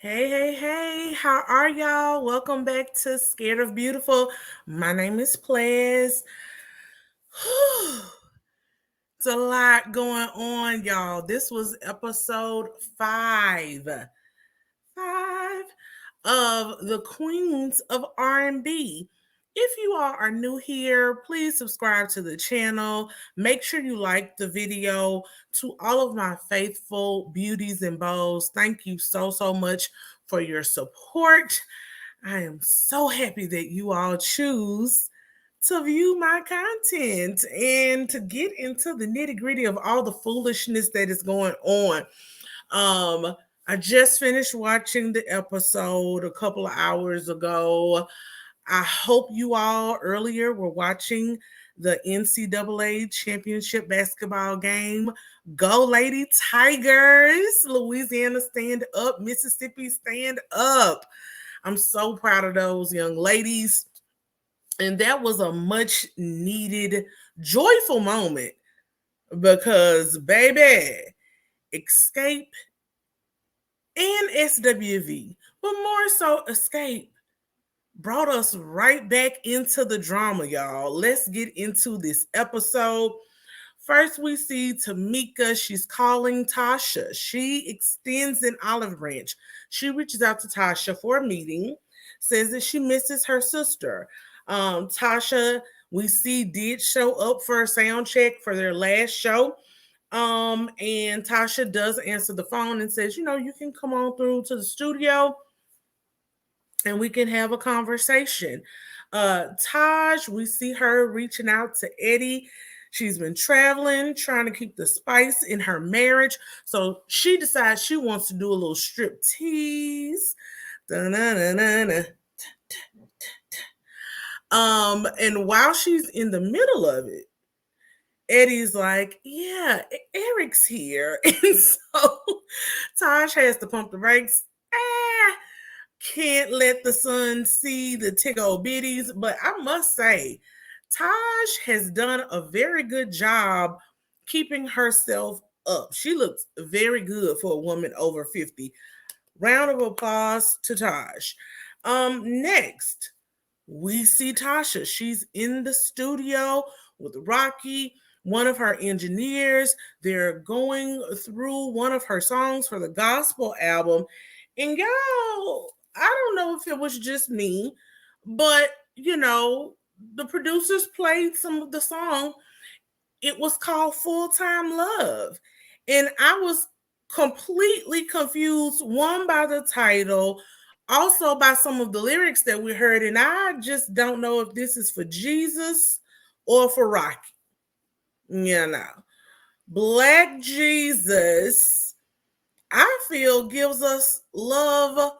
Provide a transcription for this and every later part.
Hey, how are y'all? Welcome back to Scared of Beautiful. My name is Ples. It's a lot going on, y'all. This was episode five of the Queens of R&B. If you all are new here, please subscribe to the channel. Make sure you like the video. To all of my faithful beauties and bows, thank you so much for your support. I am so happy that you all choose to view my content and to get into the nitty-gritty of all the foolishness that is going on. I just finished watching the episode a couple of hours ago. I hope you all earlier were watching the NCAA championship basketball game. Go Lady Tigers! Louisiana stand up, Mississippi stand up. I'm so proud of those young ladies. And that was a much needed, joyful moment because, baby, Xscape and SWV, but more so Xscape, brought us right back into the drama, y'all. Let's get into this episode. First, we see Tamika. She's calling Tasha. She extends an olive branch. She reaches out to Tasha for a meeting, says that she misses her sister. Tasha, we see, did show up for a sound check for their last show. And Tasha does answer the phone and says, you can come on through to the studio and we can have a conversation. Taj, we see her reaching out to Eddie. She's been traveling, trying to keep the spice in her marriage. So she decides she wants to do a little strip tease. And while she's in the middle of it, Eddie's like, yeah, Eric's here. And so Taj has to pump the brakes. Can't let the sun see the tickle bitties. But I must say, Taj has done a very good job keeping herself up. She looks very good for a woman over 50. Round of applause to Taj. Next, we see Tasha. She's in the studio with Rocky, one of her engineers. They're going through one of her songs for the gospel album. And y'all, I don't know if it was just me, but the producers played some of the song. It was called Full Time Love. And I was completely confused, one by the title, also by some of the lyrics that we heard. And I just don't know if this is for Jesus or for Rocky. Black Jesus, I feel, gives us love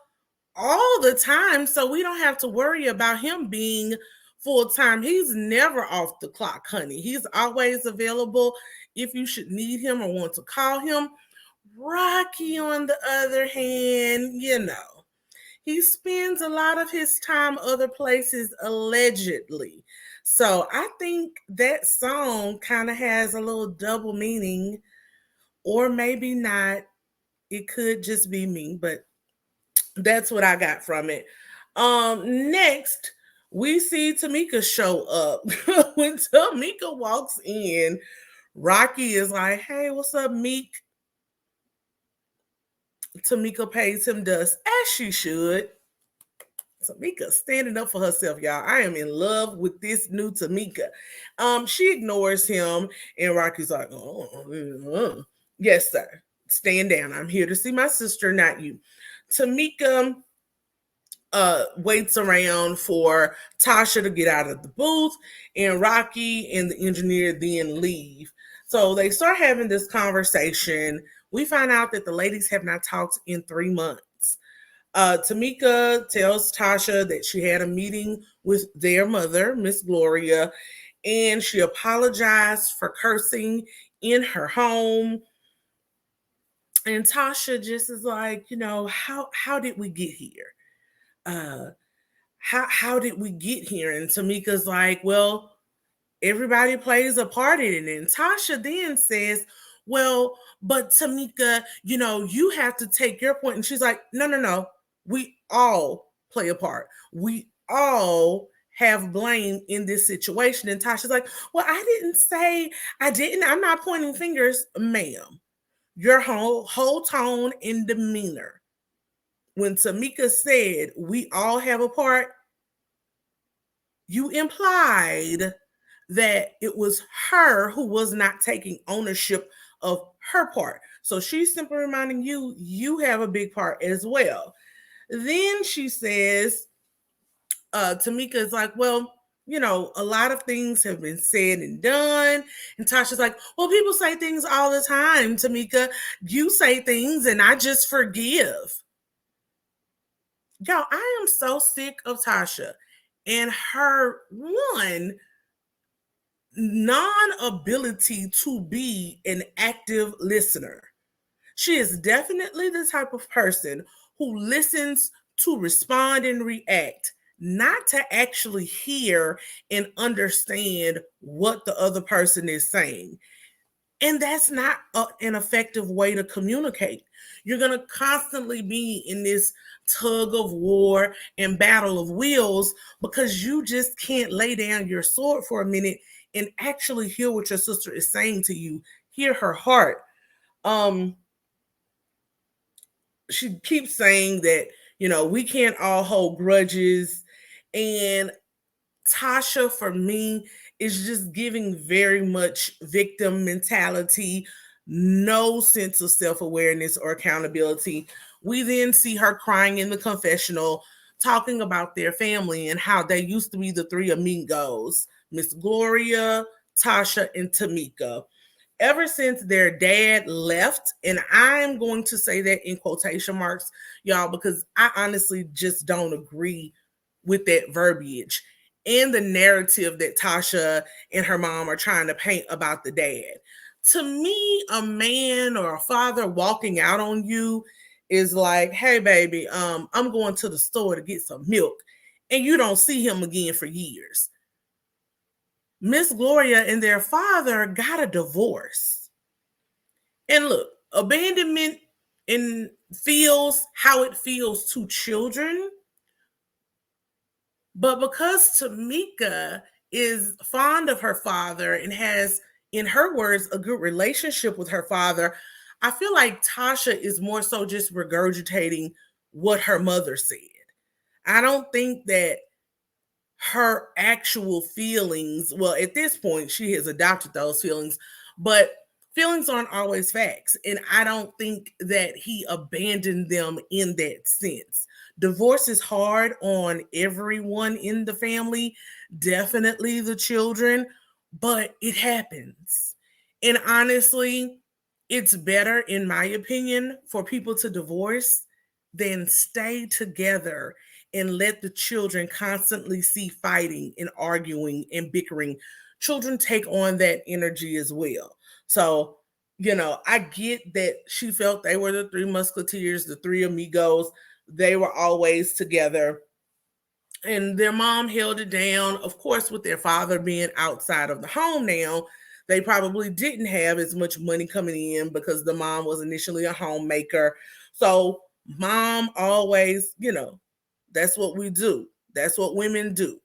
all the time, so we don't have to worry about him being full-time. He's never off the clock, honey. He's always available if you should need him or want to call him. Rocky, on the other hand, he spends a lot of his time other places, allegedly. So I think that song kind of has a little double meaning, or maybe not. It could just be me, but that's what I got from it. Next, we see Tamika show up. When Tamika walks in, Rocky is like, hey, what's up, Meek? Tamika pays him dust, as she should. Tamika standing up for herself, y'all. I am in love with this new Tamika. She ignores him, and Rocky's like, yes, sir. Stand down. I'm here to see my sister, not you. Tamika waits around for Tasha to get out of the booth, and Rocky and the engineer then leave. So they start having this conversation. We find out that the ladies have not talked in 3 months. Tamika tells Tasha that she had a meeting with their mother, Miss Gloria, and she apologized for cursing in her home. And Tasha just is like, how did we get here? How did we get here? And Tamika's like, well, everybody plays a part in it. And Tasha then says, well, but Tamika, you have to take your point. And she's like, no. We all play a part. We all have blame in this situation. And Tasha's like, well, I didn't say, I didn't. I'm not pointing fingers, ma'am. Your whole tone and demeanor. When Tamika said we all have a part, you implied that it was her who was not taking ownership of her part. So she's simply reminding you, you have a big part as well. Then she says, Tamika is like, well, you know, a lot of things have been said and done. And Tasha's like, well, people say things all the time, Tamika. You say things and I just forgive. Yo, I am so sick of Tasha and her non-ability to be an active listener. She is definitely the type of person who listens to respond and react, not to actually hear and understand what the other person is saying. And that's not an effective way to communicate. You're going to constantly be in this tug of war and battle of wills because you just can't lay down your sword for a minute and actually hear what your sister is saying to you, hear her heart. She keeps saying that, you know, we can't all hold grudges. And Tasha, for me, is just giving very much victim mentality, no sense of self-awareness or accountability. We then see her crying in the confessional, talking about their family and how they used to be the three amigos, Miss Gloria, Tasha, and Tamika. Ever since their dad left, and I'm going to say that in quotation marks, y'all, because I honestly just don't agree with that verbiage and the narrative that Tasha and her mom are trying to paint about the dad. To me, a man or a father walking out on you is like, hey, baby, I'm going to the store to get some milk. And you don't see him again for years. Miss Gloria and their father got a divorce. And look, abandonment feels how it feels to children. But because Tamika is fond of her father and has, in her words, a good relationship with her father, I feel like Tasha is more so just regurgitating what her mother said. I don't think that her actual feelings, well, at this point, she has adopted those feelings, but feelings aren't always facts. And I don't think that he abandoned them in that sense. Divorce is hard on everyone in the family, definitely the children, but it happens. And honestly, it's better, in my opinion, for people to divorce than stay together and let the children constantly see fighting and arguing and bickering. Children take on that energy as well. So, you know, I get that she felt they were the three musketeers, the three amigos. They were always together. And their mom held it down, of course, with their father being outside of the home now. They probably didn't have as much money coming in because the mom was initially a homemaker. So, mom always, you know, that's what we do. That's what women do.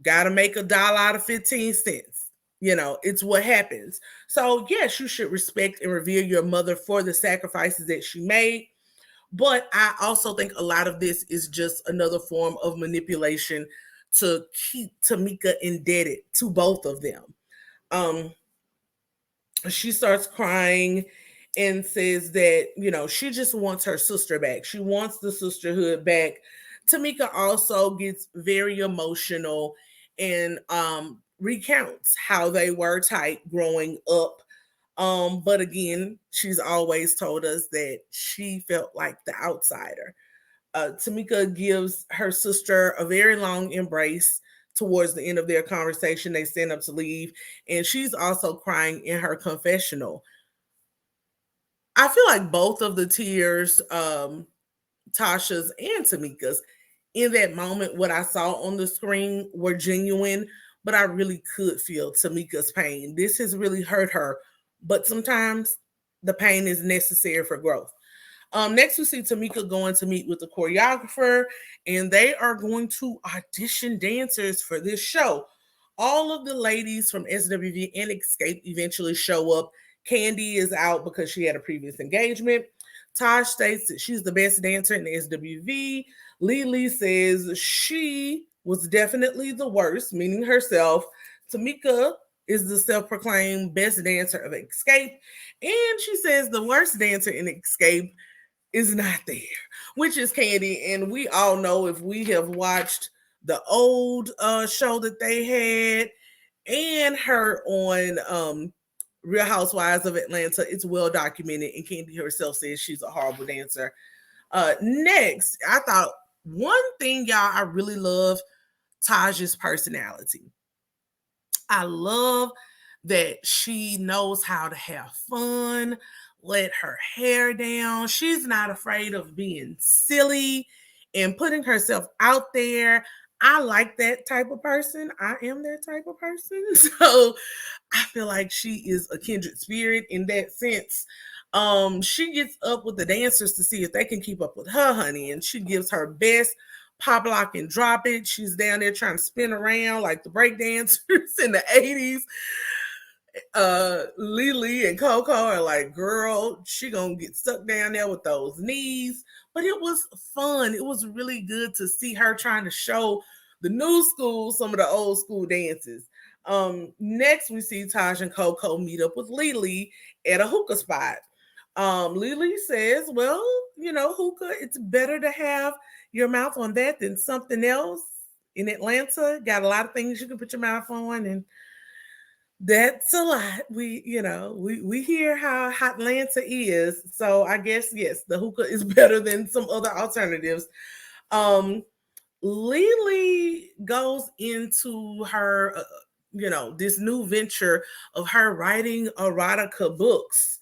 Got to make $1 out of 15 cents. You know, it's what happens. So, yes, you should respect and revere your mother for the sacrifices that she made. But I also think a lot of this is just another form of manipulation to keep Tamika indebted to both of them. She starts crying and says that, you know, she just wants her sister back. She wants the sisterhood back. Tamika also gets very emotional and recounts how they were tight growing up. But again, she's always told us that she felt like the outsider. Tamika gives her sister a very long embrace towards the end of their conversation. They stand up to leave, and she's also crying in her confessional. I feel like both of the tears, Tasha's and Tamika's, in that moment, what I saw on the screen were genuine, but I really could feel Tamika's pain. This has really hurt her, but sometimes the pain is necessary for growth. Next, we see Tamika going to meet with the choreographer, and they are going to audition dancers for this show. All of the ladies from SWV and Xscape eventually show up. Kandi is out because she had a previous engagement. Tosh states that she's the best dancer in the SWV. Lily says she was definitely the worst, meaning herself. Tamika is the self-proclaimed best dancer of Xscape, and she says the worst dancer in Xscape is not there, which is Kandi. And we all know, if we have watched the old show that they had and her on Real Housewives of Atlanta, it's well documented, and Kandi herself says she's a horrible dancer. Next, I thought one thing, y'all, I really love Taj's personality. I love that she knows how to have fun, let her hair down. She's not afraid of being silly and putting herself out there. I like that type of person. I am that type of person. So I feel like she is a kindred spirit in that sense. She gets up with the dancers to see if they can keep up with her, honey, and she gives her best pop, lock, and drop it. She's down there trying to spin around like the break dancers in the 80s. Lily and Coco are like, girl, she gonna get stuck down there with those knees. But it was fun. It was really good to see her trying to show the new school some of the old school dances. Next, we see Taj and Coco meet up with Lily at a hookah spot. Lily says, well, hookah, it's better to have your mouth on that than something else. In Atlanta, got a lot of things you can put your mouth on, and that's a lot. We hear how hot Atlanta is. So I guess, yes, the hookah is better than some other alternatives. Lily goes into her, this new venture of her writing erotica books.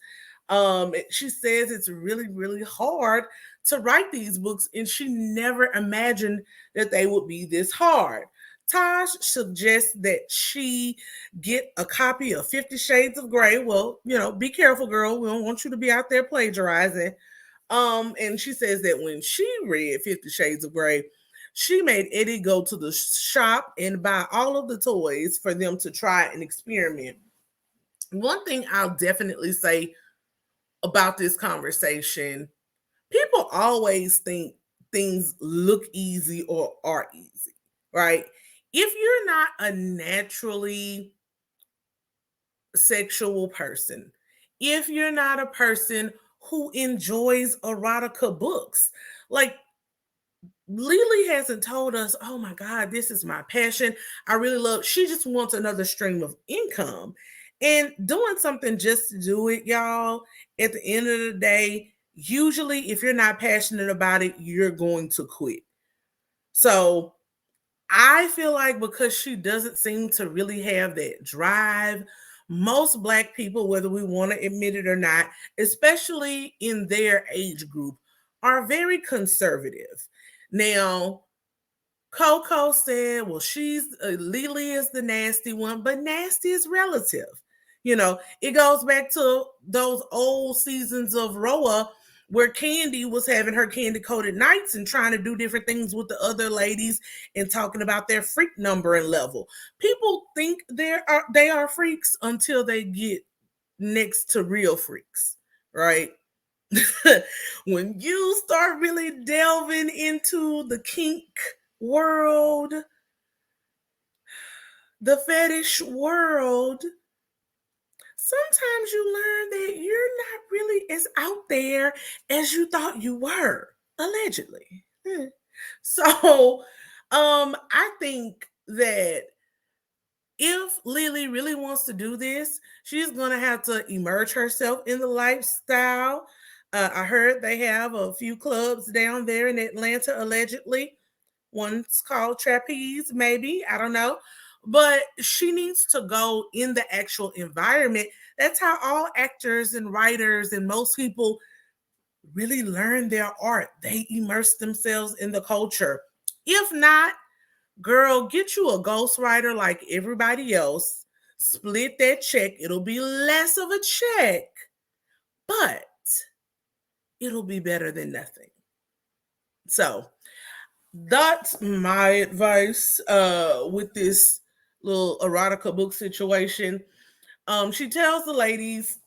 She says it's really, really hard to write these books, and she never imagined that they would be this hard. Taj suggests that she get a copy of 50 Shades of Grey. Well, be careful, girl. We don't want you to be out there plagiarizing. And she says that when she read 50 Shades of Grey, she made Eddie go to the shop and buy all of the toys for them to try and experiment. One thing I'll definitely say about this conversation, people always think things look easy or are easy, right? If you're not a naturally sexual person, if you're not a person who enjoys erotica books, like Lily hasn't told us, oh my God, this is my passion. I really love, she just wants another stream of income. And doing something just to do it, y'all, at the end of the day, usually if you're not passionate about it, you're going to quit. So I feel like because she doesn't seem to really have that drive, most Black people, whether we want to admit it or not, especially in their age group, are very conservative. Now, Coco said, well, Lily is the nasty one, but nasty is relative. It goes back to those old seasons of Roa where Kandi was having her candy coated nights and trying to do different things with the other ladies and talking about their freak number and level. People think they are freaks until they get next to real freaks, right? When you start really delving into the kink world, the fetish world, sometimes you learn that you're not really as out there as you thought you were, allegedly. So, I think that if Lily really wants to do this, she's going to have to immerse herself in the lifestyle. I heard they have a few clubs down there in Atlanta, allegedly. One's called Trapeze, maybe. I don't know. But she needs to go in the actual environment. That's how all actors and writers and most people really learn their art. They immerse themselves in the culture. If not, girl, get you a ghostwriter like everybody else. Split that check. It'll be less of a check. But it'll be better than nothing. So that's my advice with this little erotica book situation. She tells the ladies,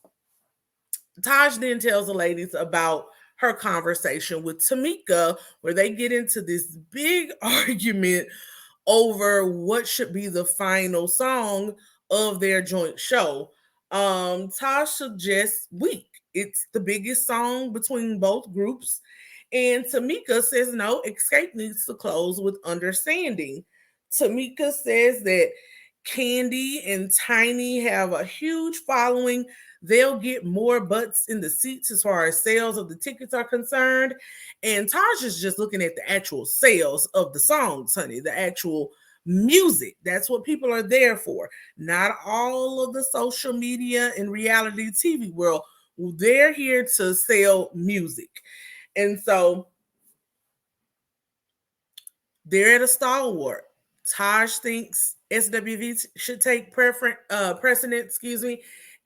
Taj then tells the ladies about her conversation with Tamika, where they get into this big argument over what should be the final song of their joint show. Taj suggests Weak. It's the biggest song between both groups. And Tamika says, no, Xscape needs to close with Understanding. Tamika says that Kandi and Tiny have a huge following. They'll get more butts in the seats as far as sales of the tickets are concerned. And Taj is just looking at the actual sales of the songs, honey, the actual music. That's what people are there for. Not all of the social media and reality TV world. They're here to sell music. And so they're at a stalwart. Taj thinks SWV should take precedent,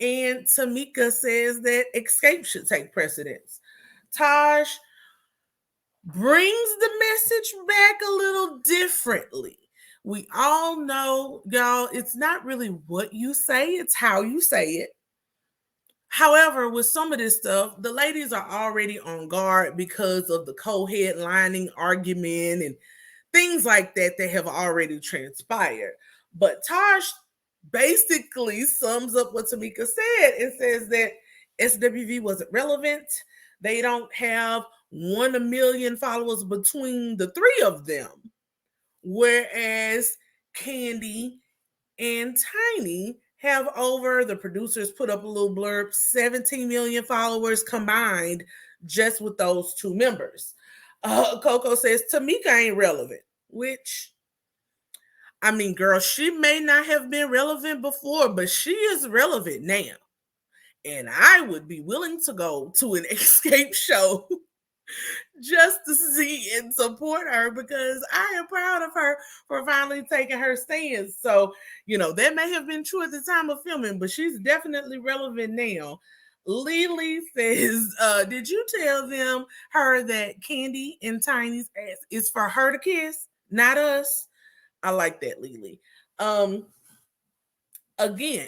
and Tamika says that Xscape should take precedence. Taj brings the message back a little differently. We all know, y'all, it's not really what you say, it's how you say it. However, with some of this stuff, the ladies are already on guard because of the co-headlining argument and things like that have already transpired. But Taj basically sums up what Tamika said and says that SWV wasn't relevant. They don't have 1 million followers between the three of them. Whereas Kandi and Tiny have over, the producers put up a little blurb, 17 million followers combined just with those two members. Coco says Tamika ain't relevant, which, I mean, girl, she may not have been relevant before, but she is relevant now. And I would be willing to go to an Xscape show just to see and support her because I am proud of her for finally taking her stance. So, that may have been true at the time of filming, but she's definitely relevant now. Lily says, did you tell her that Kandi and Tiny's ass is for her to kiss, not us? I like that, Lily. Again,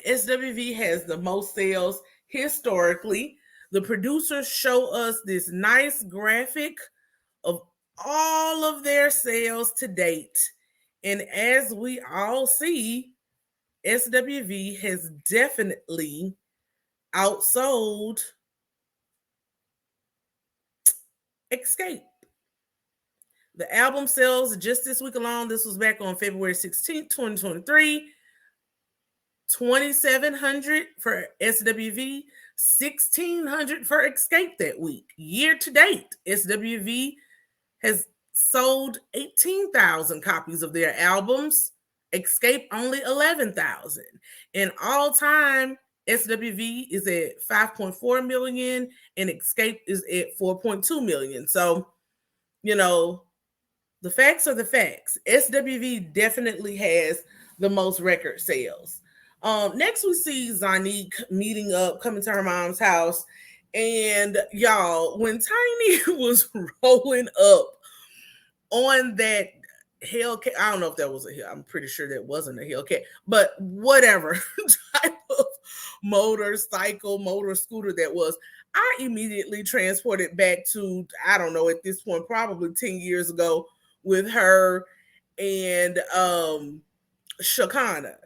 SWV has the most sales historically. The producers show us this nice graphic of all of their sales to date. And as we all see, SWV has definitely outsold Xscape. The album sales just this week alone, this was back on February 16th, 2023, 2,700 for SWV, 1,600 for Xscape that week. Year to date, SWV has sold 18,000 copies of their albums. Xscape only 11,000. And all time, SWV is at 5.4 million and Xscape is at 4.2 million. So, the facts are the facts. SWV definitely has the most record sales. Next, we see Zanique meeting up, coming to her mom's house. And y'all, when Tiny was rolling up on that Hellcat, I don't know if that was a Hell, I'm pretty sure that wasn't a Hellcat, but whatever type of motor scooter that was, I immediately transported back to, I don't know, at this point, probably 10 years ago with her and Shakana.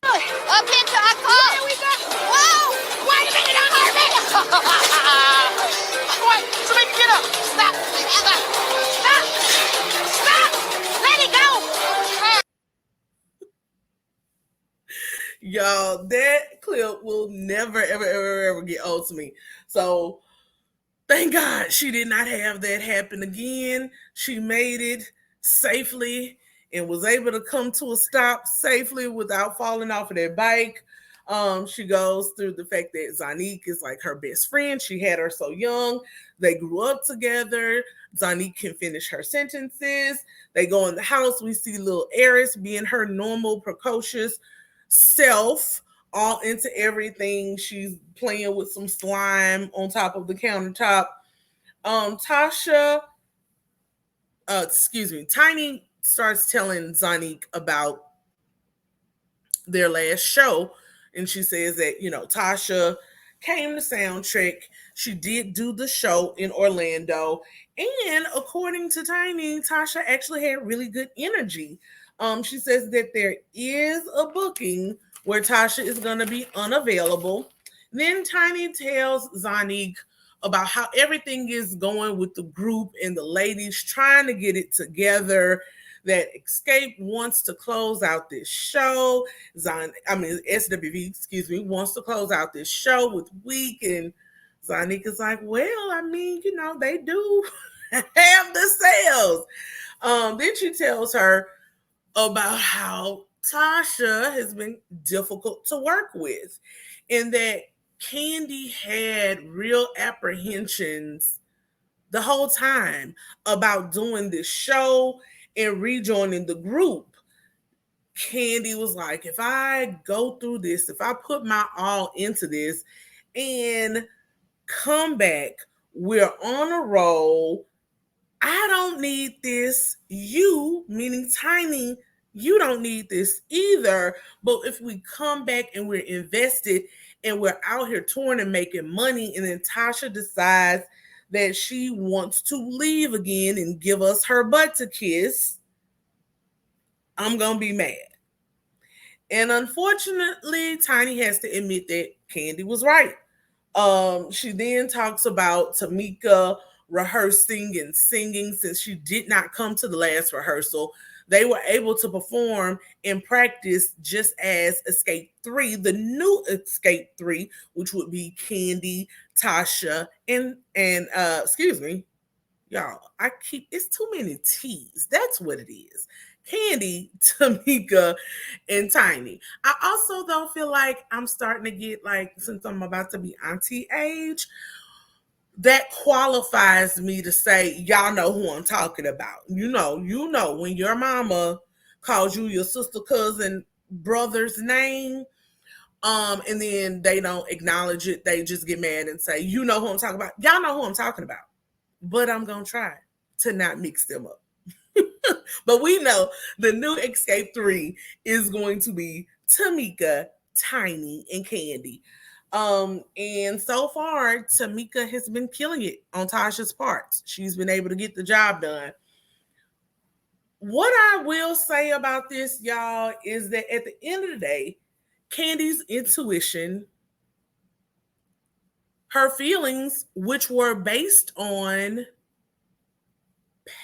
Up into our car. Here we go. Whoa! Wait a minute, don't hurt me! Wait, Tamika, get up! Stop! Stop! Let it go! Y'all, that clip will never, ever get old to me. So, thank God she did not have that happen again. She made it safely and was able to come to a stop safely without falling off of that bike. She goes through the fact that Zanique is like her best friend. She had her so young. They grew up together. Zanique can finish her sentences. They go in the house. We see little Eris being her normal, precocious self, all into everything. She's playing with some slime on top of the countertop. Tasha, Tiny starts telling Zanique about their last show, and she says that Tasha came to Soundtrack. She did do the show in Orlando, and according to Tiny, Tasha actually had really good energy. She says that there is a booking where Tasha is going to be unavailable. Then Tiny tells Zanique about how everything is going with the group and the ladies trying to get it together, that Xscape wants to close out this show. SWV, wants to close out this show with Week. And Zanique is like, well, they do have the sales. Then she tells her about how Tasha has been difficult to work with, and that Kandi had real apprehensions the whole time about doing this show and rejoining the group. Kandi was like, if I go through this, if I put my all into this and come back, we're on a roll. I don't need this. You, meaning Tiny, you don't need this either. But if we come back and we're invested and we're out here touring and making money, and then Tasha decides that she wants to leave again and give us her butt to kiss, I'm going to be mad. And unfortunately, Tiny has to admit that Kandi was right. She then talks about Tamika rehearsing and singing. Since she did not come to the last rehearsal, they were able to perform and practice just as Xscape 3, the new Xscape 3, which would be Kandi, Tasha, and y'all, it's too many T's. That's what it is. Kandi, Tamika, and Tiny. I also though feel like I'm starting to get, like, since I'm about to be auntie age, that qualifies me to say, y'all know who I'm talking about. You know when your mama calls you your sister, cousin, brother's name, and then they don't acknowledge it, they just get mad and say, you know who I'm talking about. Y'all know who I'm talking about. But I'm gonna try to not mix them up. But we know the new Xscape 3 is going to be Tamika, Tiny, and Kandi. And so far, Tamika has been killing it on Tasha's parts. She's been able to get the job done. What I will say about this, y'all, is that at the end of the day, Kandi's intuition, her feelings, which were based on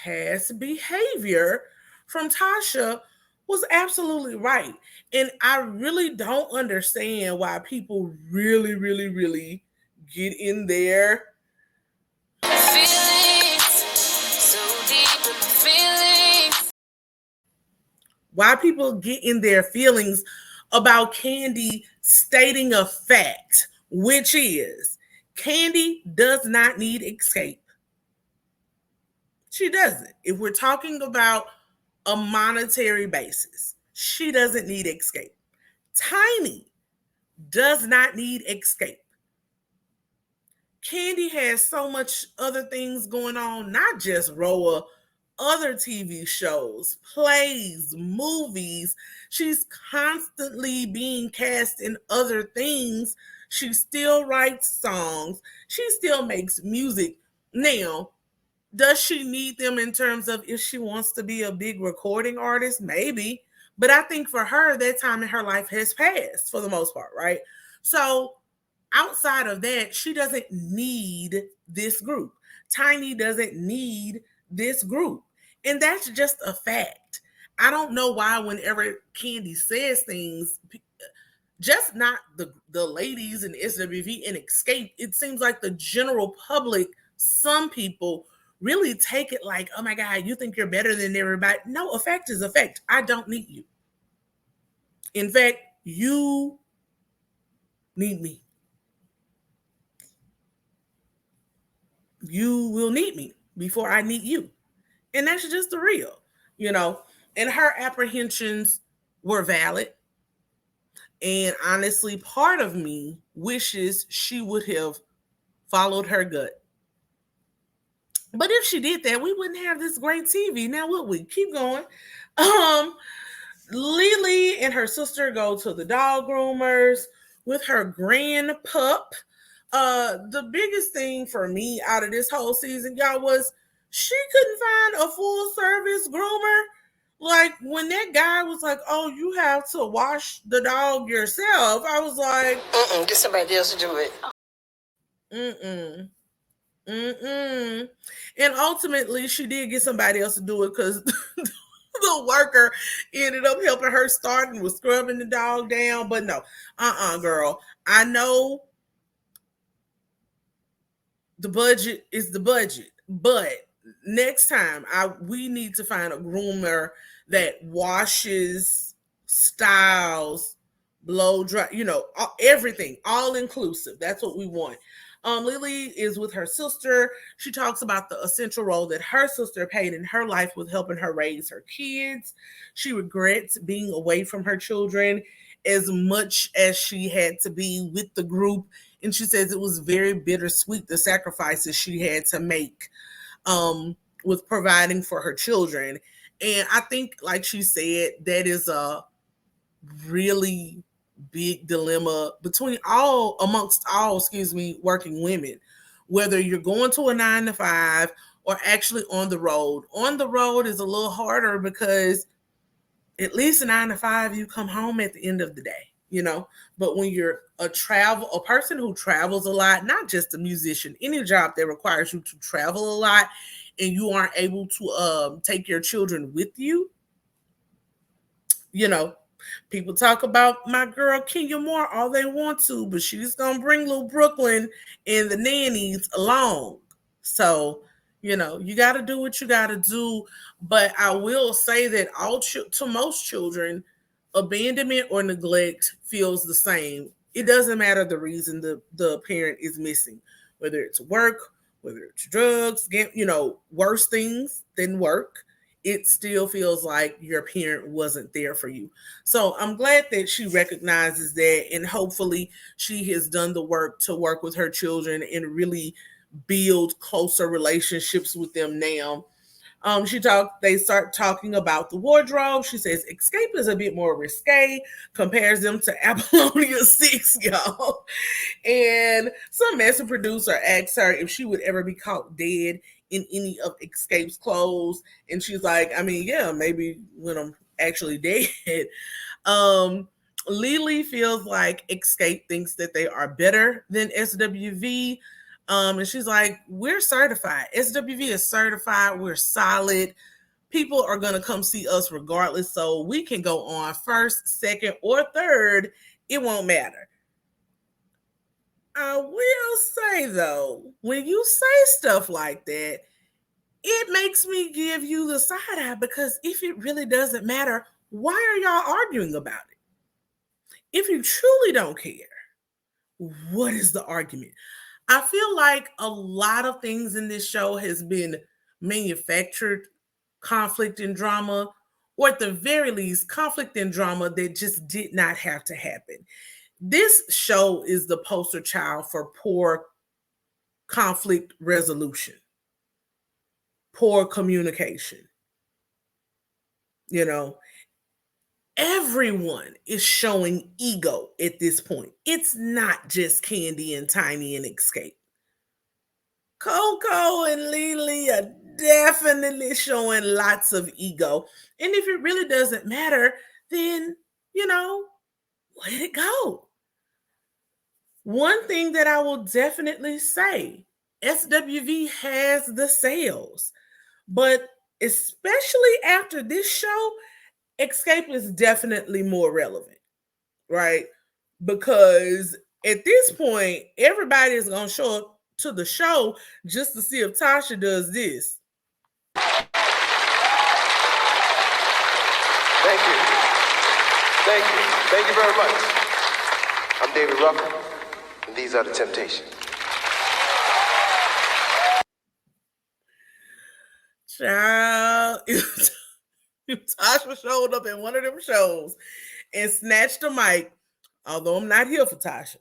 past behavior from Tasha, was absolutely right. And I really don't understand why people really, really, really get in their feelings, so deep in my feelings. Why people get in their feelings about Kandi stating a fact, which is Kandi does not need Xscape. She doesn't. If we're talking about a monetary basis, she doesn't need Xscape. Tiny does not need Xscape. Kandi has so much other things going on, not just Roa, other TV shows, plays, movies. She's constantly being cast in other things. She still writes songs. She still makes music. Now, does she need them in terms of if she wants to be a big recording artist? Maybe. But I think for her, that time in her life has passed for the most part, right? So outside of that, she doesn't need this group. Tiny doesn't need this group. And that's just a fact. I don't know why whenever Kandi says things, just not the ladies in SWV and Xscape, it seems like the general public, some people really take it like, oh my God, you think you're better than everybody. No, a fact is a fact. I don't need you. In fact, you need me. You will need me before I need you. And that's just the real, And her apprehensions were valid. And honestly, part of me wishes she would have followed her gut. But if she did that, we wouldn't have this great TV. Now, would we? Keep going. Um, Lily and her sister go to the dog groomers with her grand pup. The biggest thing for me out of this whole season, y'all, was she couldn't find a full service groomer. Like when that guy was like, "Oh, you have to wash the dog yourself," I was like, get somebody else to do it. And ultimately, she did get somebody else to do it because the worker ended up helping her start and was scrubbing the dog down. But no, girl. I know the budget is the budget, but next time we need to find a groomer that washes, styles, blow dry, everything, all inclusive. That's what we want. Lily is with her sister. She talks about the essential role that her sister played in her life with helping her raise her kids. She regrets being away from her children as much as she had to be with the group. And she says it was very bittersweet, the sacrifices she had to make with providing for her children. And I think, like she said, that is a really big dilemma amongst all working women, whether you're going to a 9 to 5 or actually on the road. On the road is a little harder because at least a 9 to 5 you come home at the end of the day. But when you're a person who travels a lot, not just a musician, any job that requires you to travel a lot and you aren't able to take your children with you, people talk about my girl Kenya Moore all they want to, but she's gonna bring little Brooklyn and the nannies along. So, you got to do what you got to do. But I will say that to most children, abandonment or neglect feels the same. It doesn't matter the reason the parent is missing, whether it's work, whether it's drugs, worse things than work. It still feels like your parent wasn't there for you. So I'm glad that she recognizes that, and hopefully she has done the work to work with her children and really build closer relationships with them now. They start talking about the wardrobe. She says Xscape is a bit more risque, compares them to Apollonia 6, y'all. And some messy producer asks her if she would ever be caught dead in any of Xscape's clothes. And she's like, I mean, yeah, maybe when I'm actually dead. Lily feels like Xscape thinks that they are better than SWV. And she's like, we're certified. SWV is certified. We're solid. People are going to come see us regardless. So we can go on first, second, or third. It won't matter. I will say, though, when you say stuff like that, it makes me give you the side eye, because if it really doesn't matter, why are y'all arguing about it? If you truly don't care, what is the argument? I feel like a lot of things in this show has been manufactured conflict and drama, or at the very least, conflict and drama that just did not have to happen. This show is the poster child for poor conflict resolution, poor communication. Everyone is showing ego at this point. It's not just Kandi and Tiny and Xscape. Coco and Lily are definitely showing lots of ego. And if it really doesn't matter, then, let it go. One thing that I will definitely say, SWV has the sales, but especially after this show, Xscape is definitely more relevant, right? Because at this point, everybody is going to show up to the show just to see if Tasha does this. Thank you. Thank you. Thank you very much. I'm David Ruffin, and these are the Temptations. Child, if Tasha showed up at one of them shows and snatched the mic, although I'm not here for Tasha,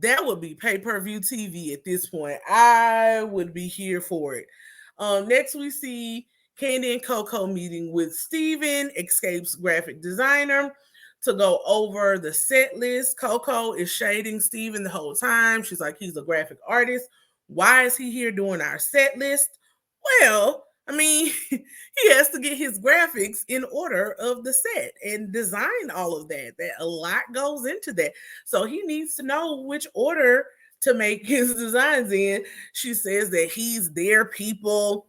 That would be pay-per-view TV at this point. I would be here for it. Next, we see Kandi and Coco meeting with Steven, Xscape's graphic designer, to go over the set list. Coco is shading Steven the whole time. She's like, he's a graphic artist. Why is he here doing our set list? Well, I mean, he has to get his graphics in order of the set and design all of that. That a lot goes into that. So he needs to know which order to make his designs in. She says that he's their people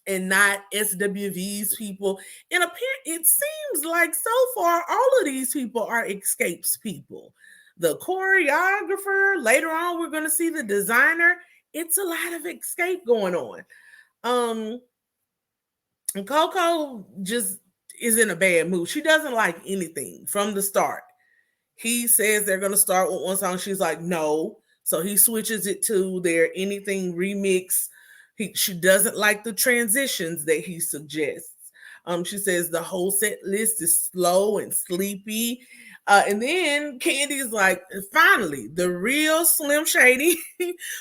and not SWV's people. And it seems like so far all of these people are Xscape's people. The choreographer, later on we're going to see the designer. It's a lot of Xscape going on. And Coco just is in a bad mood. She doesn't like anything from the start. He says they're going to start with one song. She's like, no. So he switches it to their anything remix. She doesn't like the transitions that he suggests. She says the whole set list is slow and sleepy. And then Kandi's like, finally, the real Slim Shady,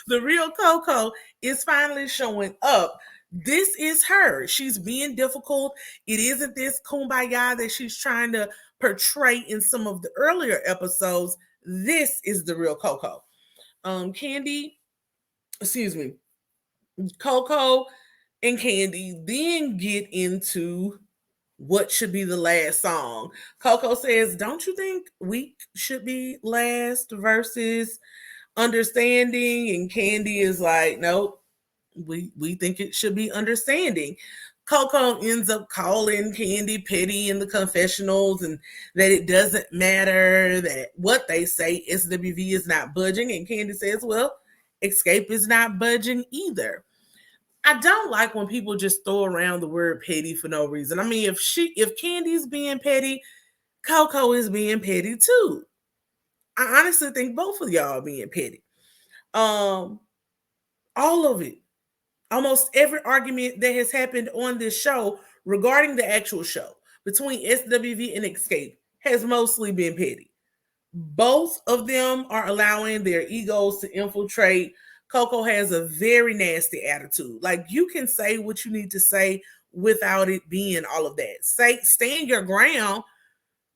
the real Coco is finally showing up. This is her. She's being difficult. It isn't this kumbaya that she's trying to portray in some of the earlier episodes. This is the real Coco. Coco and Kandi then get into what should be the last song. Coco says, don't you think Weak should be last versus Understanding? And Kandi is like, nope, we think it should be Understanding. Coco ends up calling Kandi petty in the confessionals and that it doesn't matter that what they say, SWV is not budging. And Kandi says, well, Xscape is not budging either. I don't like when people just throw around the word petty for no reason. I mean, if Kandi's being petty, Coco is being petty too. I honestly think both of y'all are being petty. All of it. Almost every argument that has happened on this show regarding the actual show between SWV and Xscape has mostly been petty. Both of them are allowing their egos to infiltrate. Coco has a very nasty attitude. Like, you can say what you need to say without it being all of that. Stand your ground,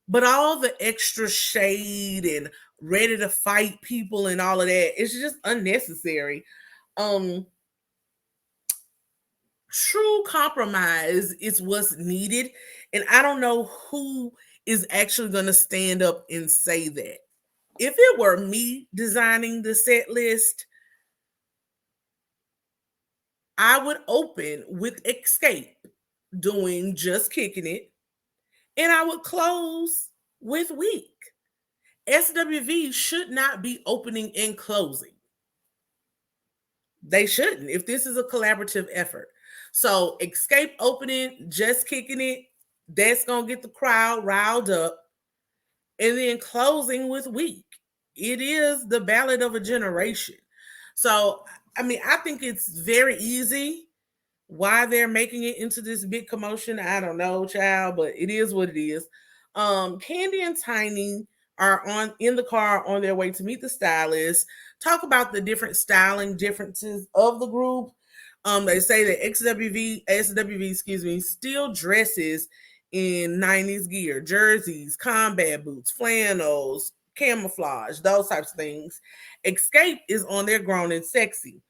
but all the extra shade and ready to fight people and all of that, it's just unnecessary. True compromise is what's needed. And I don't know who is actually going to stand up and say that. If it were me designing the set list, I would open with Xscape doing Just Kicking It, and I would close with Weak. SWV should not be opening and closing. They shouldn't if this is a collaborative effort. So Xscape opening, Just Kicking It, that's going to get the crowd riled up. And then closing with Weak. It is the ballad of a generation. So, I mean, I think it's very easy why they're making it into this big commotion. I don't know, child, but it is what it is. Kandi and Tiny are in the car on their way to meet the stylist, talk about the different styling differences of the group. They say that SWV, still dresses in 90s gear, jerseys, combat boots, flannels, camouflage, those types of things. Xscape is on their grown and sexy.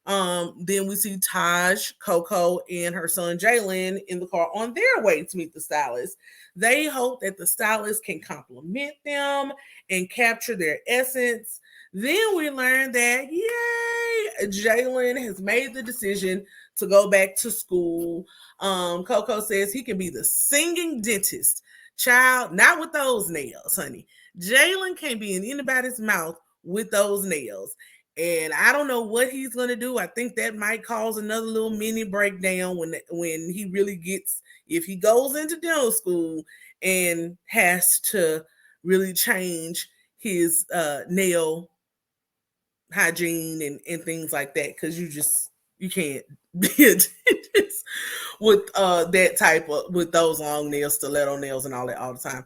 Then we see Taj, Coco, and her son Jalen in the car on their way to meet the stylist. They hope that the stylist can compliment them and capture their essence. Then we learn that, yay, Jalen has made the decision to go back to school. Coco says he can be the singing dentist. Child, not with those nails, honey. Jalen can't be in anybody's mouth with those nails. And I don't know what he's going to do. I think that might cause another little mini breakdown when he really gets, if he goes into dental school and has to really change his nail hygiene and things like that, because you can't be a dentist with that type of, with those long nails, stiletto nails and all that all the time.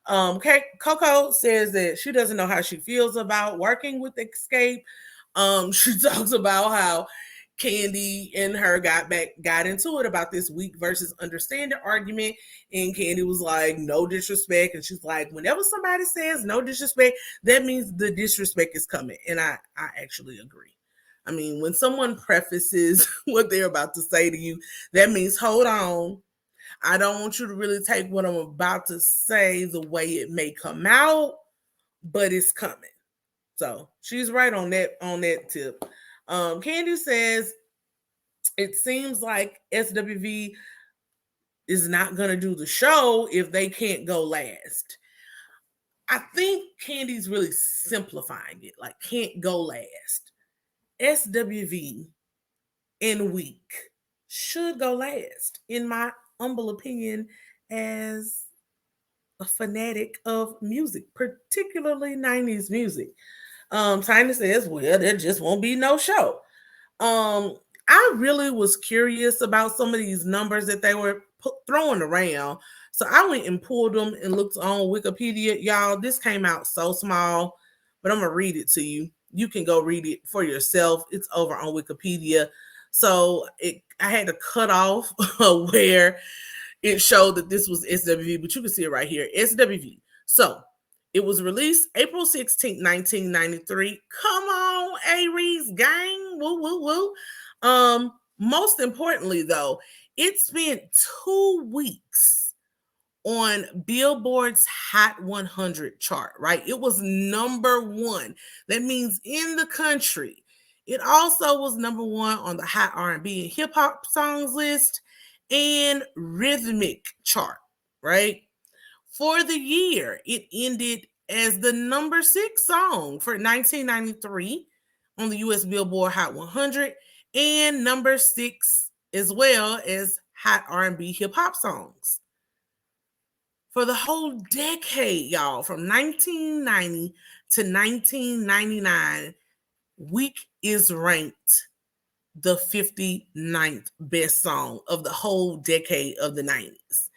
Coco says that she doesn't know how she feels about working with Xscape. She talks about how Kandi and her got into it about this weak versus understanding argument, and Kandi was like, no disrespect, and she's like, whenever somebody says no disrespect, that means the disrespect is coming, and I actually agree. I mean, when someone prefaces what they're about to say to you, that means hold on. I don't want you to really take what I'm about to say the way it may come out, but it's coming. So she's right on that tip. Kandi says it seems like SWV is not going to do the show if they can't go last. I think Kandi's really simplifying it, like can't go last. SWV and week should go last, in my humble opinion, as a fanatic of music, particularly 90s music. Tiny says, well, there just won't be no show. I really was curious about some of these numbers that they were throwing around. So I went and pulled them and looked on Wikipedia. Y'all, this came out so small, but I'm going to read it to you. You can go read it for yourself. It's over on Wikipedia. So I had to cut off where it showed that this was SWV, but you can see it right here, SWV. So it was released April 16th, 1993. Come on, Aries gang. Woo, woo, woo. Most importantly, though, it spent 2 weeks on Billboard's Hot 100 chart, right? It was number 1. That means in the country. It also was number 1 on the Hot R&B and Hip Hop Songs list and Rhythmic chart, right? For the year, it ended as the number 6 song for 1993 on the US Billboard Hot 100 and number 6 as well as Hot R&B Hip Hop Songs. For the whole decade, y'all, from 1990 to 1999, Weak is ranked the 59th best song of the whole decade of the 90s.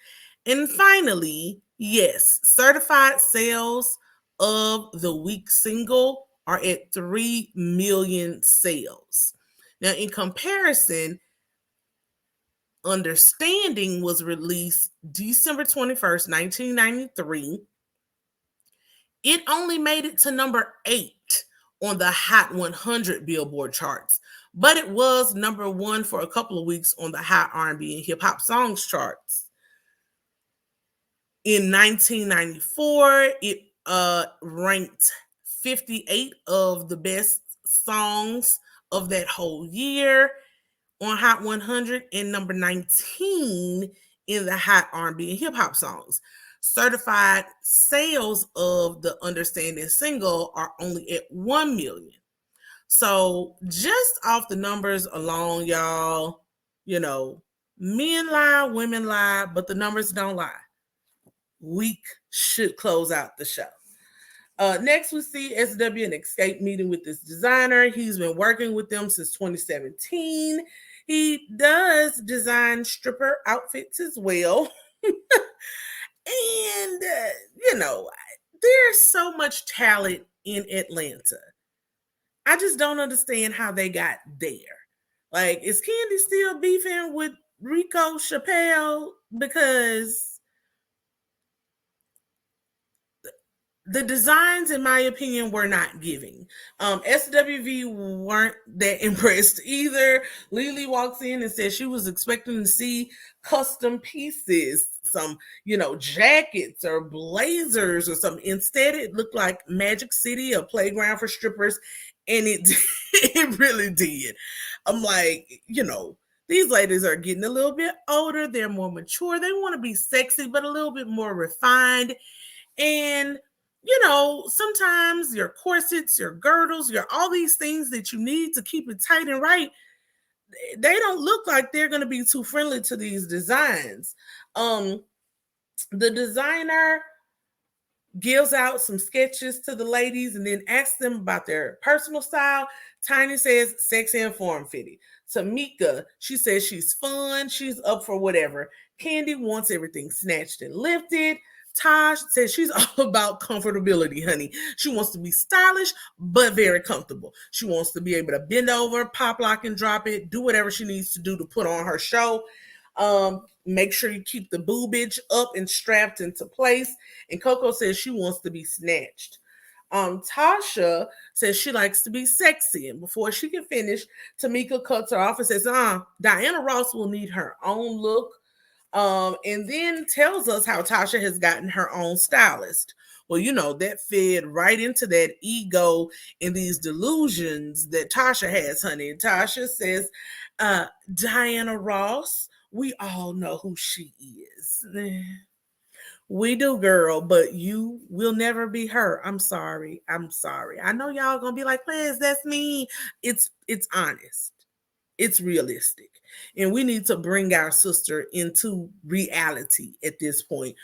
And finally, yes, certified sales of the Weak single are at 3 million sales. Now, in comparison, Understanding was released December 21st, 1993. It only made it to number 8 on the Hot 100 Billboard charts, but it was number 1 for a couple of weeks on the Hot R&B and Hip Hop Songs charts. In 1994, it ranked 58 of the best songs of that whole year on Hot 100 and number 19 in the Hot R&B and Hip Hop Songs. Certified sales of the Understanding single are only at 1 million. So just off the numbers alone, y'all, you know, men lie, women lie, but the numbers don't lie. Weak should close out the show. Next, we see SWV and Xscape meeting with this designer. He's been working with them since 2017. He does design stripper outfits as well. And, you know, there's so much talent in Atlanta. I just don't understand how they got there. Like, is Kandi still beefing with Rico Chappelle? Because the designs, in my opinion, were not giving. SWV weren't that impressed either. Lily walks in and says she was expecting to see custom pieces, some, you know, jackets or blazers or something. Instead, it looked like Magic City, a playground for strippers, and it really did. I'm like, you know, these ladies are getting a little bit older. They're more mature. They want to be sexy, but a little bit more refined. And you know, sometimes your corsets, your girdles, your all these things that you need to keep it tight and right, they don't look like they're going to be too friendly to these designs. The designer gives out some sketches to the ladies and then asks them about their personal style. Tiny says sexy and form-fitting. Tamika, she says she's fun, she's up for whatever. Kandi wants everything snatched and lifted. Taj says she's all about comfortability, honey. She wants to be stylish, but very comfortable. She wants to be able to bend over, pop, lock, and drop it, do whatever she needs to do to put on her show. Make sure you keep the boobage up and strapped into place. And Coco says she wants to be snatched. Tasha says she likes to be sexy. And before she can finish, Tamika cuts her off and says, Diana Ross will need her own look. And then tells us how Tasha has gotten her own stylist. Well, that fed right into that ego and these delusions that Tasha has, honey. Tasha says, Diana Ross, we all know who she is. We do, girl, but you will never be her. I'm sorry. I know y'all gonna be like, Liz, that's me. It's honest. It's realistic. And we need to bring our sister into reality at this point.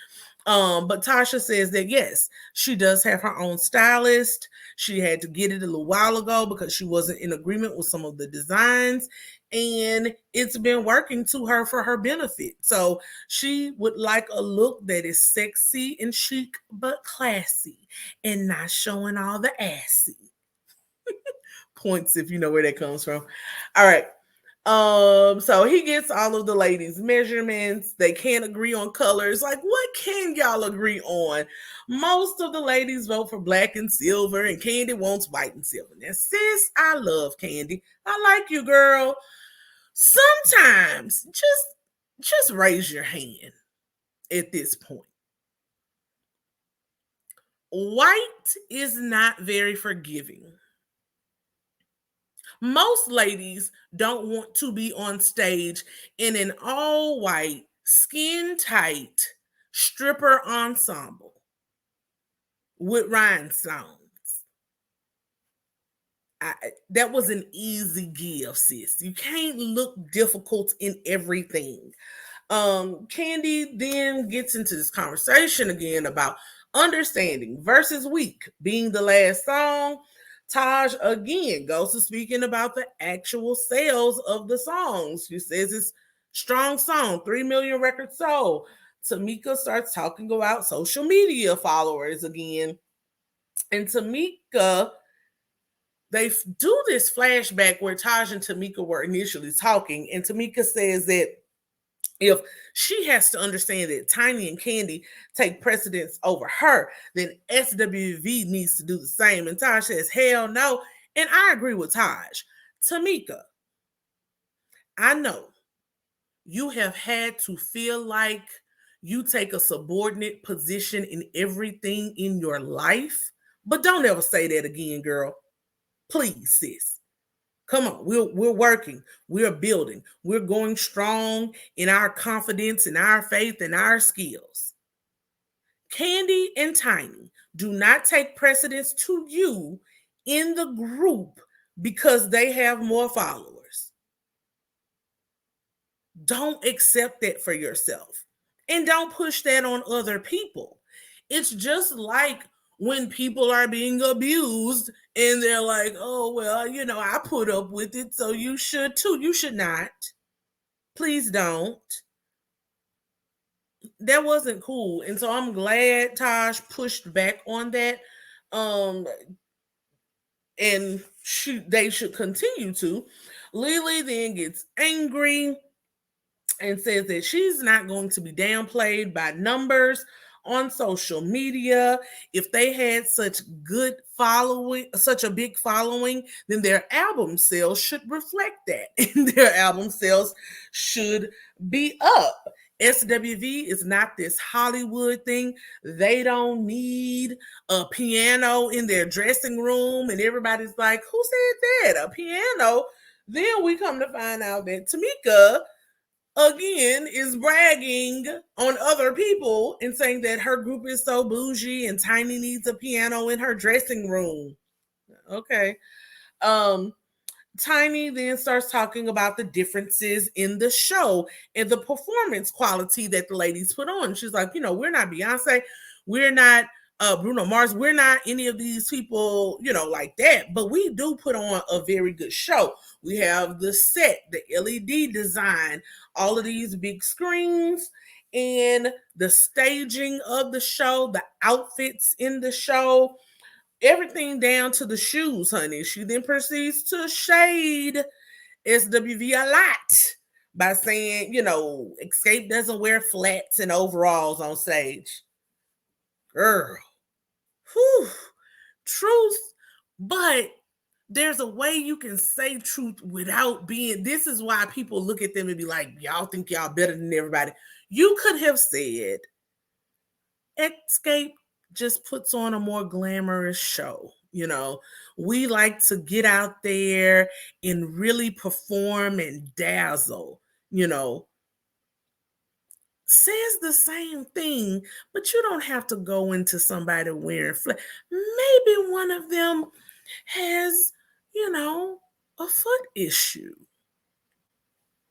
But Tasha says that yes, she does have her own stylist. She had to get it a little while ago because she wasn't in agreement with some of the designs, and it's been working to her for her benefit. So she would like a look that is sexy and chic, but classy and not showing all the assy. Points if you know where that comes from. All right. So he gets all of the ladies' measurements. They can't agree on colors. Like, what can y'all agree on? Most of the ladies vote for black and silver, and Kandi wants white and silver. Now, sis, I love Kandi. I like you, girl. Sometimes just raise your hand at this point. White is not very forgiving. Most ladies don't want to be on stage in an all-white, skin-tight stripper ensemble with rhinestones. That was an easy give, sis. You can't look difficult in everything. Kandi then gets into this conversation again about understanding versus weak being the last song. Taj again goes to speaking about the actual sales of the songs. She says it's strong song, 3 million records sold. Tamika starts talking about social media followers again. And Tamika, they do this flashback where Taj and Tamika were initially talking. And Tamika says that if she has to understand that Tiny and Kandi take precedence over her, then SWV needs to do the same. And Taj says, hell no. And I agree with Taj. Tamika, I know you have had to feel like you take a subordinate position in everything in your life, but don't ever say that again, girl. Please, sis. Come on, we're working, we're building, we're going strong in our confidence, in our faith, and our skills. Kandi and Tiny do not take precedence to you in the group because they have more followers. Don't accept that for yourself, and don't push that on other people. It's just like when people are being abused and they're like, oh, well, I put up with it, so you should too. You should not. Please don't. That wasn't cool. And so I'm glad Taj pushed back on that. And they should continue to. Lily then gets angry and says that she's not going to be downplayed by numbers on social media. If they had such a big following, then their album sales should reflect that. And their album sales should be up. SWV is not this Hollywood thing. They don't need a piano in their dressing room. And everybody's like, who said that? A piano? Then we come to find out that Tamika again is bragging on other people and saying that her group is so bougie and Tiny needs a piano in her dressing room. Okay. Tiny then starts talking about the differences in the show and the performance quality that the ladies put on. She's like, we're not Beyonce, we're not Bruno Mars, we're not any of these people, like that, but we do put on a very good show. We have the set, the LED design, all of these big screens, and the staging of the show, the outfits in the show, everything down to the shoes, honey. She then proceeds to shade SWV a lot by saying, Xscape doesn't wear flats and overalls on stage. Girl, whew, truth, but there's a way you can say truth without being, this is why people look at them and be like, y'all think y'all better than everybody. You could have said, Xscape just puts on a more glamorous show. We like to get out there and really perform and dazzle, says the same thing, but you don't have to go into somebody wearing flat. Maybe one of them has, a foot issue,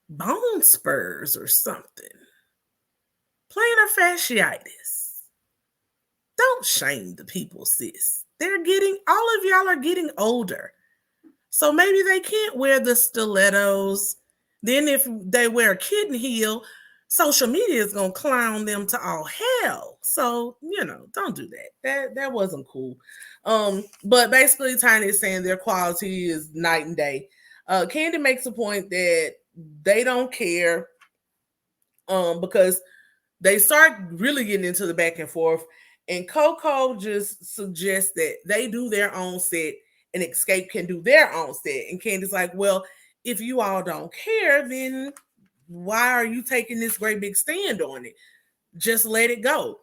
bone spurs or something, plantar fasciitis. Don't shame the people, sis. All of y'all are getting older. So maybe they can't wear the stilettos. Then if they wear a kitten heel, social media is going to clown them to all hell. So, don't do that. That wasn't cool. But basically, Tiny is saying their quality is night and day. Kandi makes a point that they don't care because they start really getting into the back and forth. And Coco just suggests that they do their own set and Xscape can do their own set. And Kandi's like, well, if you all don't care, then why are you taking this great big stand on it? Just let it go.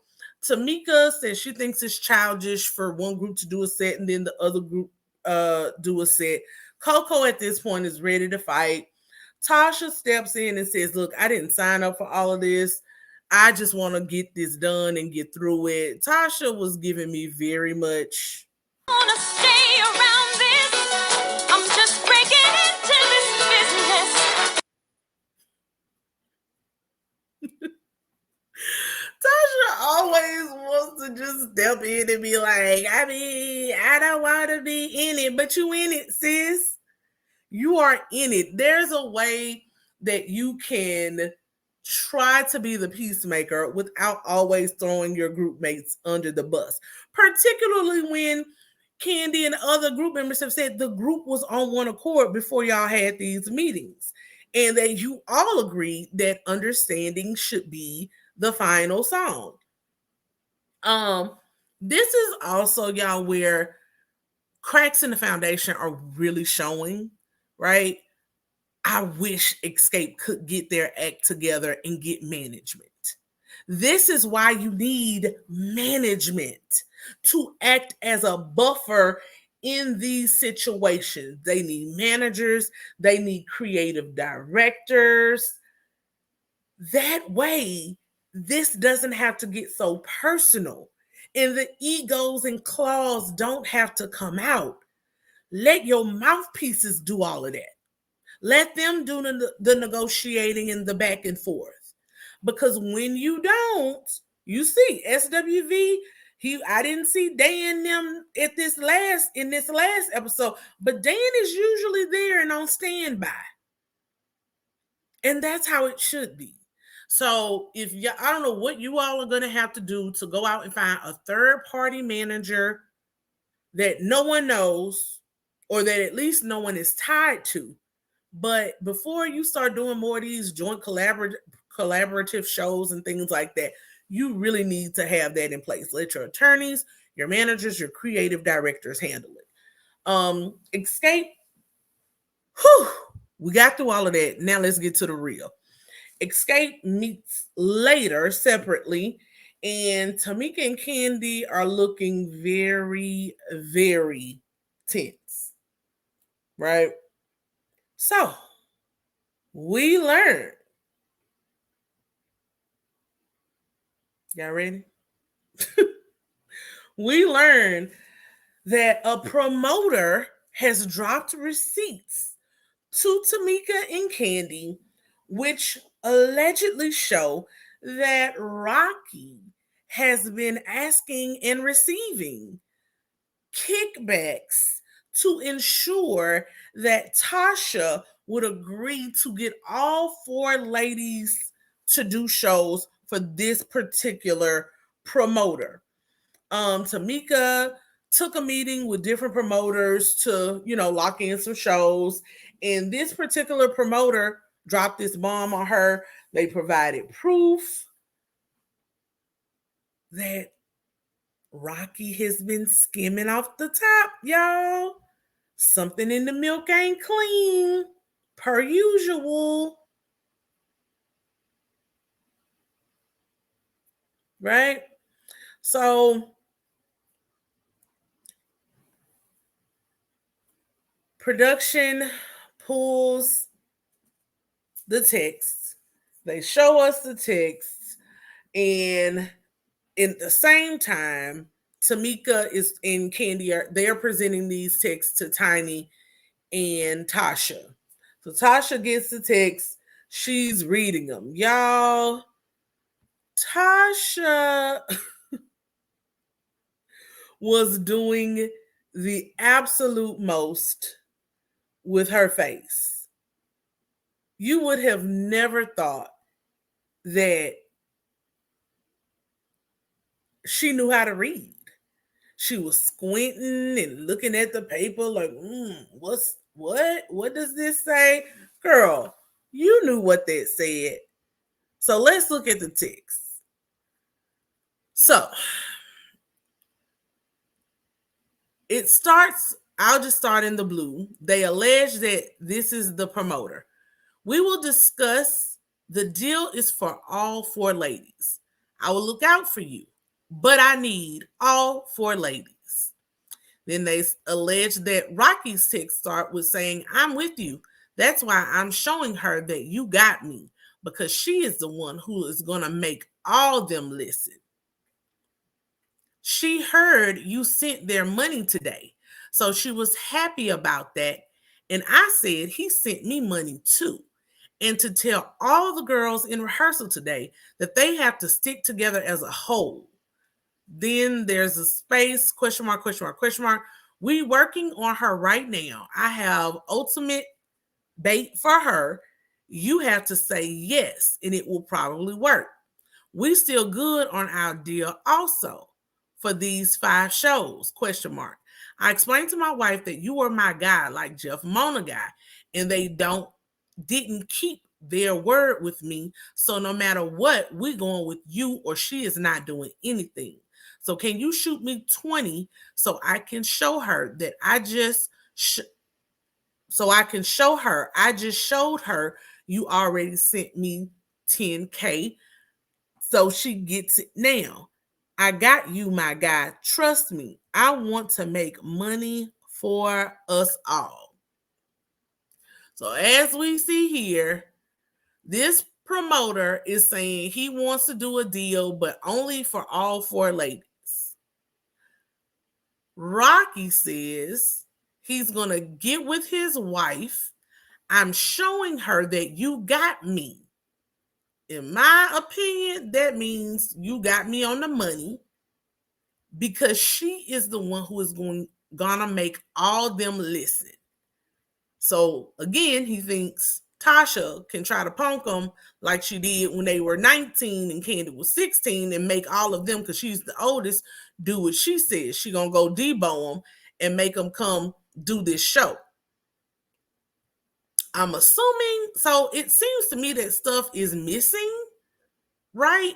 Tamika says she thinks it's childish for one group to do a set and then the other group do a set. Coco at this point is ready to fight. Tasha steps in and says, look, I didn't sign up for all of this. I just want to get this done and get through it. Tasha was giving me very much. I want to stay around this. I'm just breaking into this business. Tasha always wants to just step in and be like, I don't want to be in it, but you in it, sis. You are in it. There's a way that you can try to be the peacemaker without always throwing your group mates under the bus, particularly when Kandi and other group members have said the group was on one accord before y'all had these meetings and that you all agreed that understanding should be the final song. This is also, y'all, where cracks in the foundation are really showing, right? I wish Xscape could get their act together and get management. This is why you need management to act as a buffer in these situations. They need managers, they need creative directors. That way, this doesn't have to get so personal and the egos and claws don't have to come out. Let your mouthpieces do all of that. Let them do the negotiating and the back and forth. Because when you don't, you see SWV, I didn't see Dan them in this last episode, but Dan is usually there and on standby. And that's how it should be. So I don't know what you all are going to have to do to go out and find a third-party manager that no one knows or that at least no one is tied to. But before you start doing more of these joint collaborative shows and things like that, you really need to have that in place. Let your attorneys, your managers, your creative directors handle it. Xscape, we got through all of that. Now let's get to the real. Xscape meets later separately, and Tamika and Kandi are looking very, very tense, right? So, we learned. Y'all ready? We learned that a promoter has dropped receipts to Tamika and Kandi, which allegedly show that Rocky has been asking and receiving kickbacks to ensure that Tasha would agree to get all four ladies to do shows for this particular promoter. Tamika took a meeting with different promoters to, lock in some shows. And this particular promoter dropped this bomb on her. They provided proof that Rocky has been skimming off the top, y'all. Something in the milk ain't clean, per usual. Right? So, production pulls the text. They show us the text. And in the same time, Tamika and Kandi they're presenting these texts to Tiny and Tasha. So Tasha gets the text. She's reading them. Y'all, Tasha was doing the absolute most with her face. You would have never thought that she knew how to read. She was squinting and looking at the paper like, what does this say? Girl, you knew what that said. So let's look at the text. So it starts, I'll just start in the blue. They allege that this is the promoter. We will discuss, the deal is for all 4 ladies. I will look out for you, but I need all 4 ladies. Then they allege that Rocky's text start with saying, I'm with you. That's why I'm showing her that you got me, because she is the one who is going to make all them listen. She heard you sent their money today, so she was happy about that. And I said he sent me money too. And to tell all the girls in rehearsal today that they have to stick together as a whole. Then there's a space, question mark, question mark, question mark. We working on her right now. I have ultimate bait for her. You have to say yes, and it will probably work. We still good on our deal also for these 5 shows, question mark. I explained to my wife that you were my guy, like Jeff Mona guy, and they didn't keep their word with me. So no matter what, we're going with you, or she is not doing anything. So can you shoot me 20 so I can show her that I just showed her you already sent me 10K. So she gets it now. I got you, my guy. Trust me. I want to make money for us all. So as we see here, this promoter is saying he wants to do a deal, but only for all 4 ladies. Rocky says he's going to get with his wife. I'm showing her that you got me. In my opinion, that means you got me on the money, because she is the one who is gonna make all them listen. So again, he thinks Tasha can try to punk them like she did when they were 19 and Kandi was 16 and make all of them, because she's the oldest, do what she says. She gonna go debo them and make them come do this show. I'm assuming, so it seems to me that stuff is missing, right?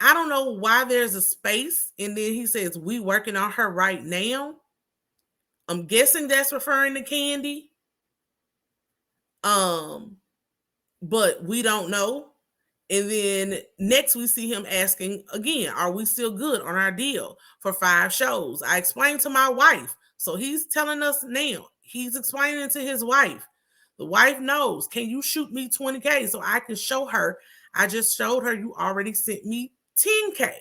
I don't know why there's a space, and then he says, we working on her right now. I'm guessing that's referring to Kandi. But we don't know. And then next we see him asking again, are we still good on our deal for 5 shows? I explained to my wife. So he's telling us now. He's explaining to his wife. The wife knows. Can you shoot me 20K so I can show her? I just showed her you already sent me 10K.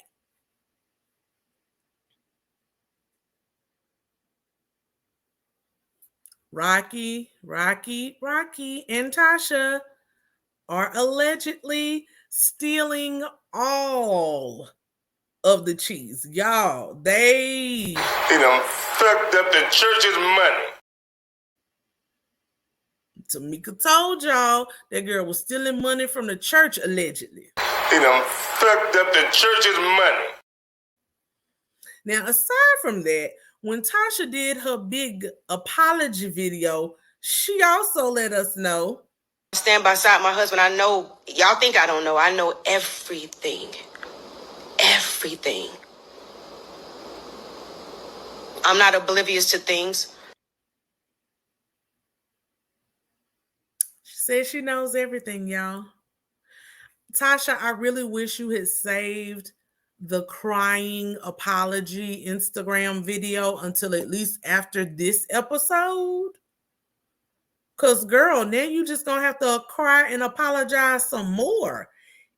Rocky, and Tasha are allegedly stealing all of the cheese. Y'all, they done fucked up the church's money. Tamika told y'all that girl was stealing money from the church, allegedly. They He done fucked up the church's money. Now, aside from that, when Tasha did her big apology video, she also let us know. I stand beside my husband. I know, y'all think I don't know. I know everything. Everything. I'm not oblivious to things. She said she knows everything, y'all. Tasha, I really wish you had saved the crying apology Instagram video until at least after this episode. Because, girl, now you just going to have to cry and apologize some more,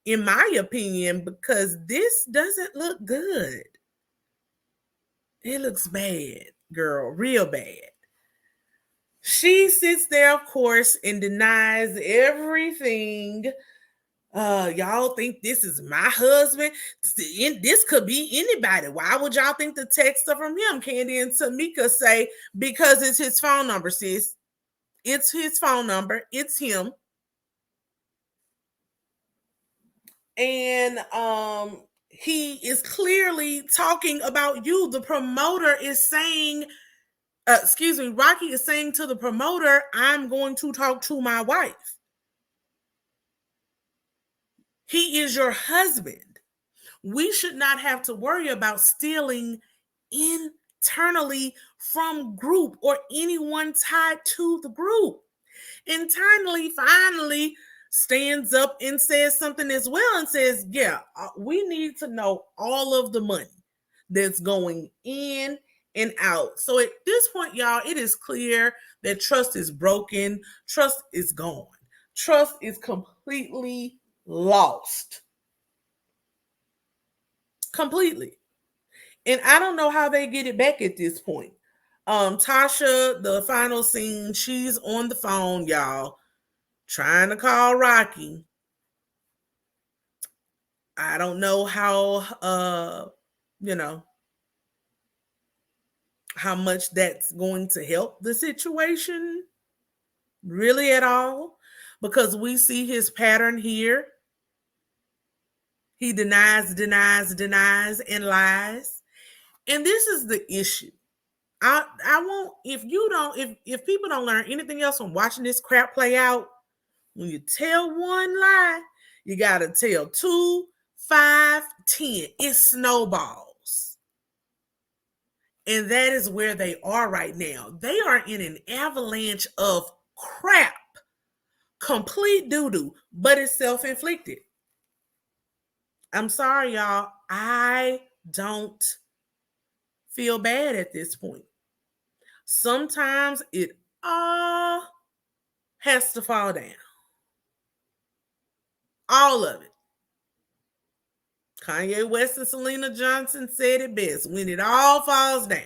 in my opinion, because this doesn't look good. It looks bad, girl, real bad. She sits there, of course, and denies everything. Y'all think this is my husband? This could be anybody. Why would y'all think the texts are from him? Kandi and Tamika say, because it's his phone number, sis. It's his phone number. It's him. And he is clearly talking about you. The promoter is saying, Rocky is saying to the promoter, I'm going to talk to my wife. He is your husband. We should not have to worry about stealing internally from group or anyone tied to the group. Internally, finally stands up and says something as well and says, yeah, we need to know all of the money that's going in and out. So at this point, y'all, it is clear that trust is broken. Trust is gone. Trust is completely lost. Completely. And I don't know how they get it back at this point. Tasha, the final scene, she's on the phone, y'all, trying to call Rocky. I don't know how, how much that's going to help the situation, really at all, because we see his pattern here. He denies, and lies. And this is the issue. I won't, if people don't learn anything else from watching this crap play out, when you tell one lie, you got to tell 2, 5, 10. It snowballs. And that is where they are right now. They are in an avalanche of crap. Complete doo-doo, but it's self-inflicted. I'm sorry, y'all. I don't feel bad at this point. Sometimes it all has to fall down. All of it. Kanye West and Selena Johnson said it best. When it all falls down,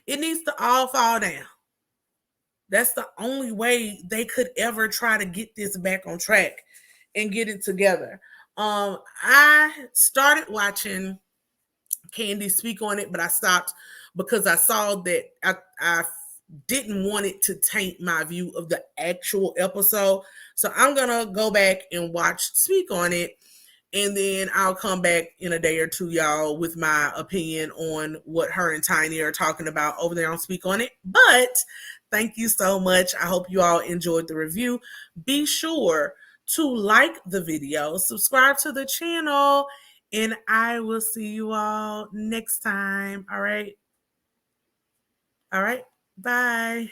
it needs to all fall down. That's the only way they could ever try to get this back on track and get it together. I started watching Kandi speak on it, but I stopped because I saw that I didn't want it to taint my view of the actual episode. So I'm going to go back and speak on it. And then I'll come back in a day or two, y'all, with my opinion on what her and Tiny are talking about over there on Speak On It. But thank you so much. I hope you all enjoyed the review. Be sure to like the video, subscribe to the channel, and I will see you all next time. All right. Bye.